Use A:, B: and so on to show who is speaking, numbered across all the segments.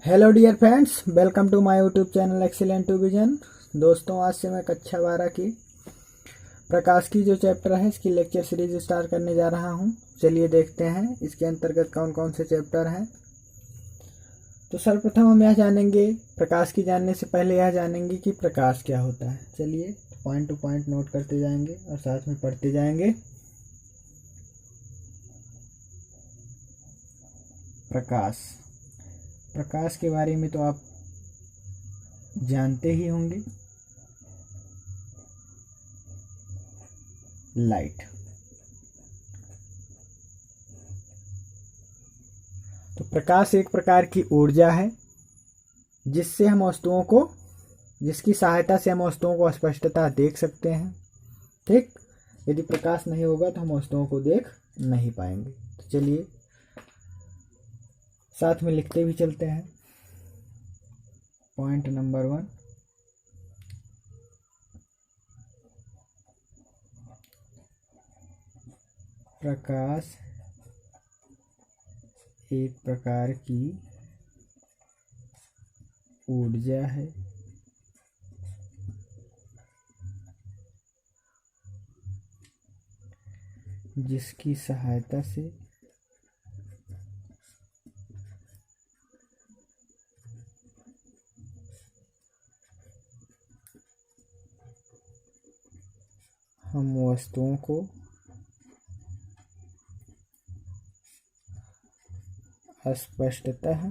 A: Hello dear friends, welcome to my YouTube channel excellent to vision. दोस्तों, आज से मैं कक्षा 12 की प्रकाश की जो चैप्टर है इसकी लेक्चर सीरीज स्टार्ट करने जा रहा हूं। चलिए देखते हैं इसके अंतर्गत कौन कौन से चैप्टर हैं। तो सर्वप्रथम हम यह जानेंगे, प्रकाश की जानने से पहले यह जानेंगे कि प्रकाश क्या होता है। चलिए पॉइंट टू पॉइंट नोट करते जाएंगे और साथ में पढ़ते जाएंगे। प्रकाश प्रकाश के बारे में तो आप जानते ही होंगे। लाइट। तो प्रकाश एक प्रकार की ऊर्जा है जिससे हम वस्तुओं को जिसकी सहायता से हम वस्तुओं को स्पष्टता देख सकते हैं। ठीक, यदि प्रकाश नहीं होगा तो हम वस्तुओं को देख नहीं पाएंगे। तो चलिए साथ में लिखते भी चलते हैं। पॉइंट नंबर 1, प्रकाश एक प्रकार की ऊर्जा है जिसकी सहायता से हम वस्तुओं को स्पष्टतः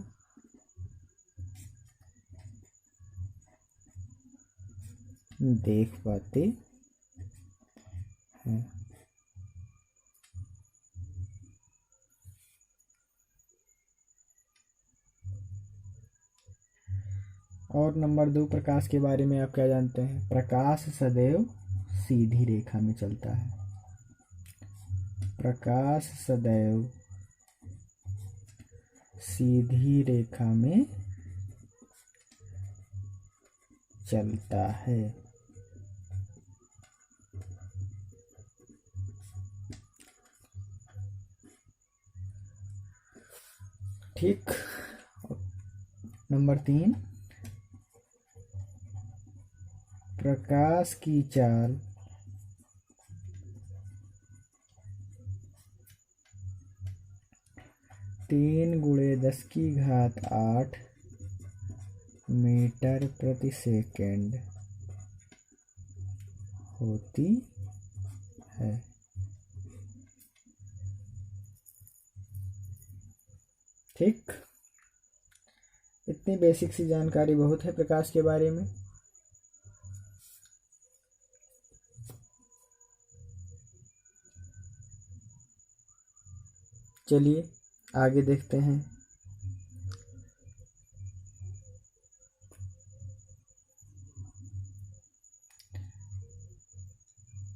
A: देख पाते हैं। और नंबर 2, प्रकाश के बारे में आप क्या जानते हैं? प्रकाश सदैव सीधी रेखा में चलता है। प्रकाश सदैव सीधी रेखा में चलता है। ठीक। नंबर 3, प्रकाश की चाल तीन गुणे 10⁸ मीटर प्रति सेकेंड होती है। ठीक, इतनी बेसिक सी जानकारी बहुत है प्रकाश के बारे में। चलिए आगे देखते हैं।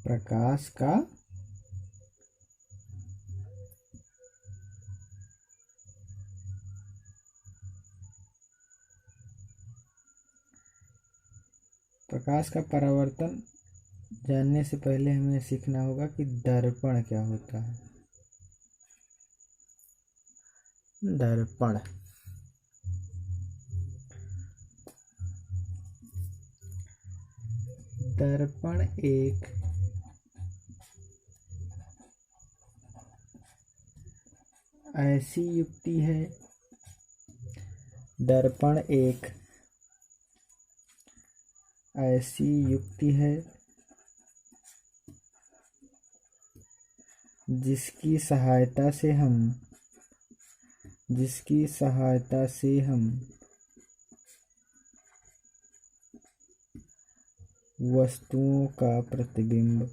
A: प्रकाश का परावर्तन जानने से पहले हमें सीखना होगा कि दर्पण क्या होता है। दर्पण दर्पण एक ऐसी युक्ति है दर्पण एक ऐसी युक्ति है जिसकी सहायता से हम वस्तुओं का प्रतिबिंब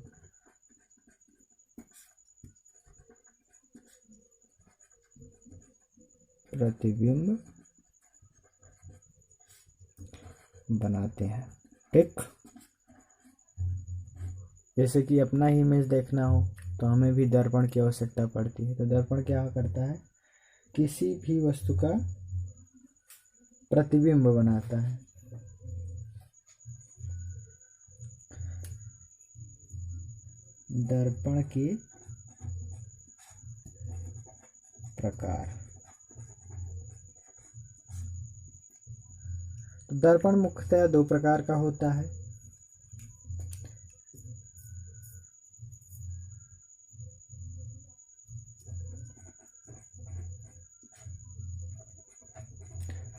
A: बनाते हैं। ठीक, जैसे कि अपना ही इमेज देखना हो तो हमें भी दर्पण की आवश्यकता पड़ती है। तो दर्पण क्या करता है? किसी भी वस्तु का प्रतिबिंब बनाता है। दर्पण के प्रकार तो दर्पण मुख्यतः दो प्रकार का होता है।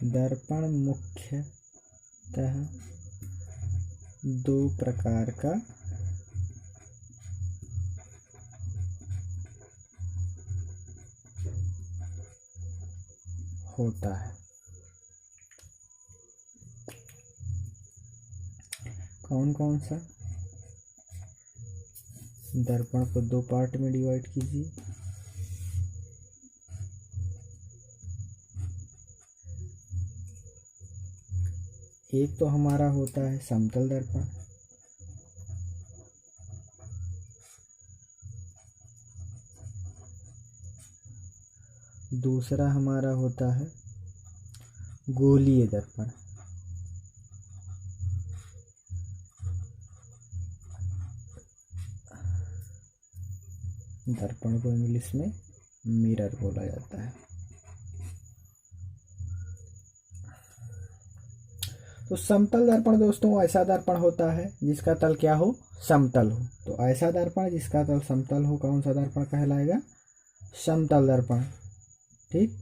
A: दर्पण मुख्यतः दो प्रकार का होता है। कौन कौन सा? दर्पण को दो पार्ट में डिवाइड कीजिए। एक तो हमारा होता है समतल दर्पण, दूसरा हमारा होता है गोलीय दर्पण। दर्पण को इंग्लिश में मिरर बोला जाता है। तो समतल दर्पण दोस्तों ऐसा दर्पण होता है जिसका तल क्या हो? समतल हो। तो ऐसा दर्पण जिसका तल समतल हो कौन सा दर्पण कहलाएगा? समतल दर्पण। ठीक,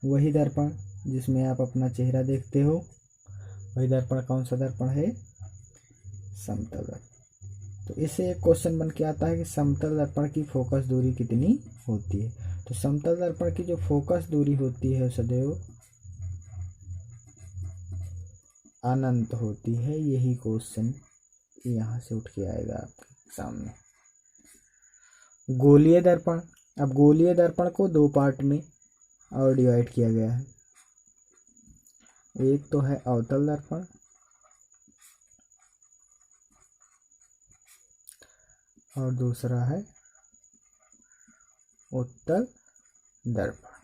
A: वही दर्पण जिसमें आप अपना चेहरा देखते हो वही दर्पण कौन सा दर्पण है? समतल दर्पण। तो इससे एक क्वेश्चन बन के आता है कि समतल दर्पण की फोकस दूरी कितनी होती है? तो समतल दर्पण की जो फोकस दूरी होती है सदैव अनंत होती है। यही क्वेश्चन यहाँ से उठ के आएगा आपके सामने। गोलीय दर्पण, अब गोलीय दर्पण को दो पार्ट में और डिवाइड किया गया है। एक तो है अवतल दर्पण और दूसरा है उत्तल दर्पण।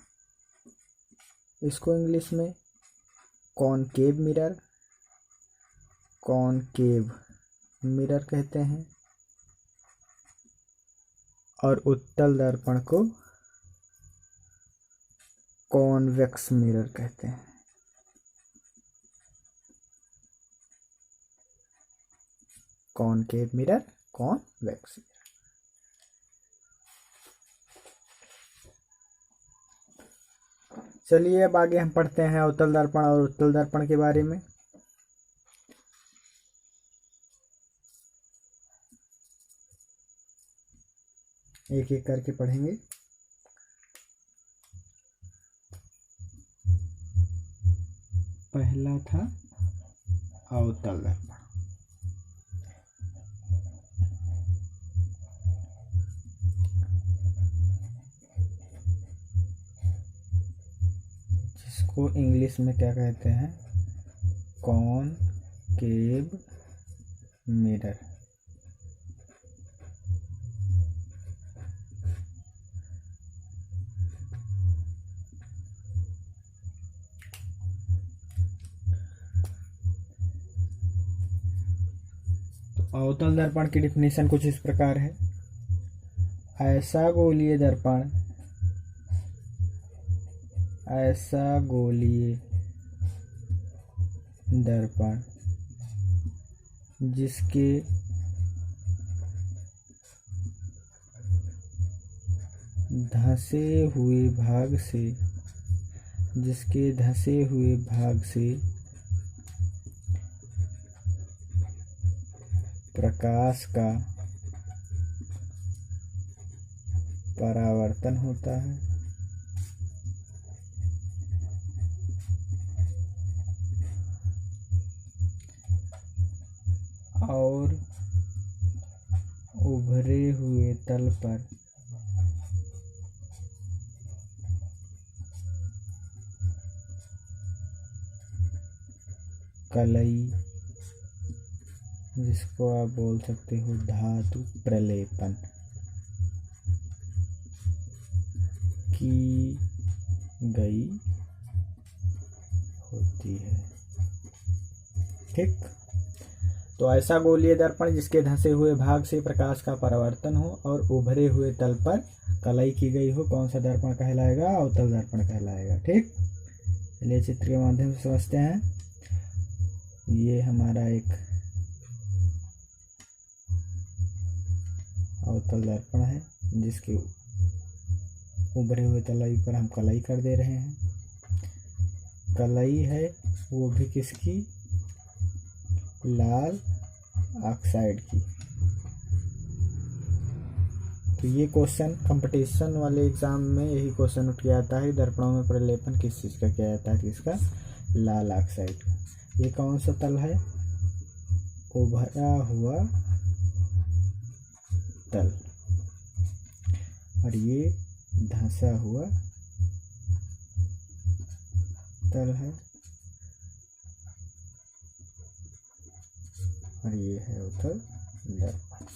A: इसको इंग्लिश में कॉनकेव मिरर कहते हैं और उत्तल दर्पण को कॉन्वेक्स मिरर कहते हैं। Concave mirror, convex mirror. चलिए अब आगे हम पढ़ते हैं अवतल दर्पण और उत्तल दर्पण के बारे में। एक एक करके पढ़ेंगे। पहला था अवतल दर्पण। जिसको इंग्लिश में क्या कहते हैं? Concave mirror. अवतल दर्पण की डिफिनेशन कुछ इस प्रकार है। ऐसा गोलीय दर्पण जिसके धंसे हुए भाग से प्रकाश का परावर्तन होता है और उभरे हुए तल पर कलई, जिसको आप बोल सकते हो धातु प्रलेपन, की गई होती है। ठीक, तो ऐसा गोलीय दर्पण जिसके धंसे हुए भाग से प्रकाश का परावर्तन हो और उभरे हुए तल पर कलई की गई हो, कौन सा दर्पण कहलाएगा? अवतल दर्पण कहलाएगा। ठीक, चलिए चित्र के माध्यम से समझते हैं। ये हमारा एक अवतल दर्पण है जिसके उभरे हुए तलाई पर हम कलई कर दे रहे हैं। कलई है वो भी किसकी, लाल ऑक्साइड की। तो ये क्वेश्चन कंपटीशन वाले एग्जाम में यही क्वेश्चन उठ के आता है, दर्पणों में प्रलेपन किस चीज़ का किया जाता है, किसका, लाल ऑक्साइड का। ये कौन सा तल है, उभरा हुआ तल, और ये धंसा हुआ तल है, और ये है उत्तल दर्पण।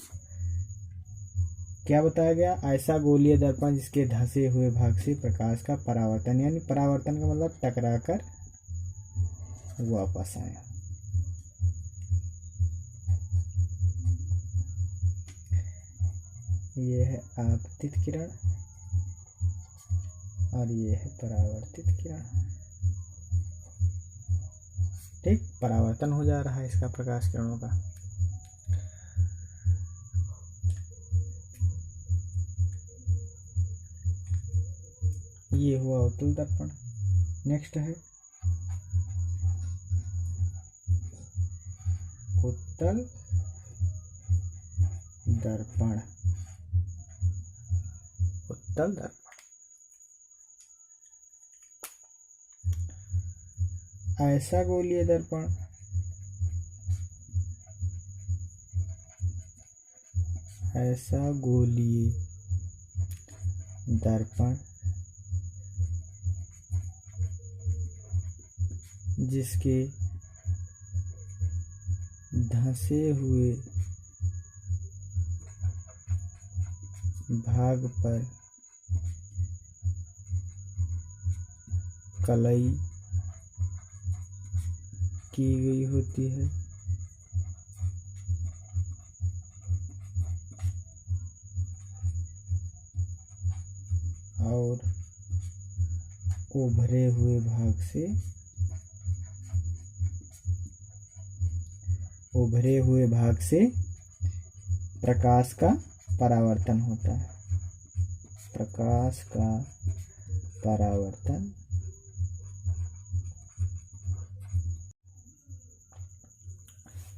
A: क्या बताया गया, ऐसा गोलीय दर्पण जिसके धंसे हुए भाग से प्रकाश का परावर्तन, यानी परावर्तन का मतलब टकरा कर वापस आया। ये है आपतित किरण और ये है परावर्तित किरण। ठीक, परावर्तन हो जा रहा है इसका प्रकाश किरणों का। ये हुआ उत्तल दर्पण। नेक्स्ट है उत्तल दर्पण। उत्तल दर्पण ऐसा गोलीय दर्पण ऐसा गोलीय दर्पण जिसके धंसे हुए भाग पर कलई की गई होती है और उभरे हुए भाग से प्रकाश का परावर्तन होता है। प्रकाश का परावर्तन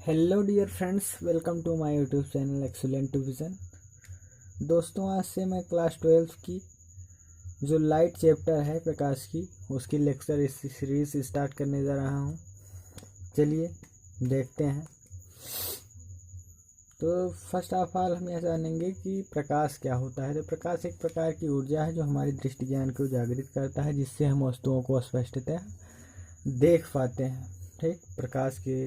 A: hello dear friends, welcome to my YouTube channel excellent to vision. दोस्तों, आज से मैं क्लास 12 की जो लाइट चैप्टर है प्रकाश की, उसकी लेक्चर सीरीज स्टार्ट करने जा रहा हूँ। चलिए देखते हैं। तो फर्स्ट ऑफ ऑल हम यह जानेंगे कि प्रकाश क्या होता है। तो प्रकाश एक प्रकार की ऊर्जा है जो हमारी दृष्टि ज्ञान को जागृत करता है, जिससे हम वस्तुओं को स्पष्टतः देख पाते हैं। ठीक, प्रकाश के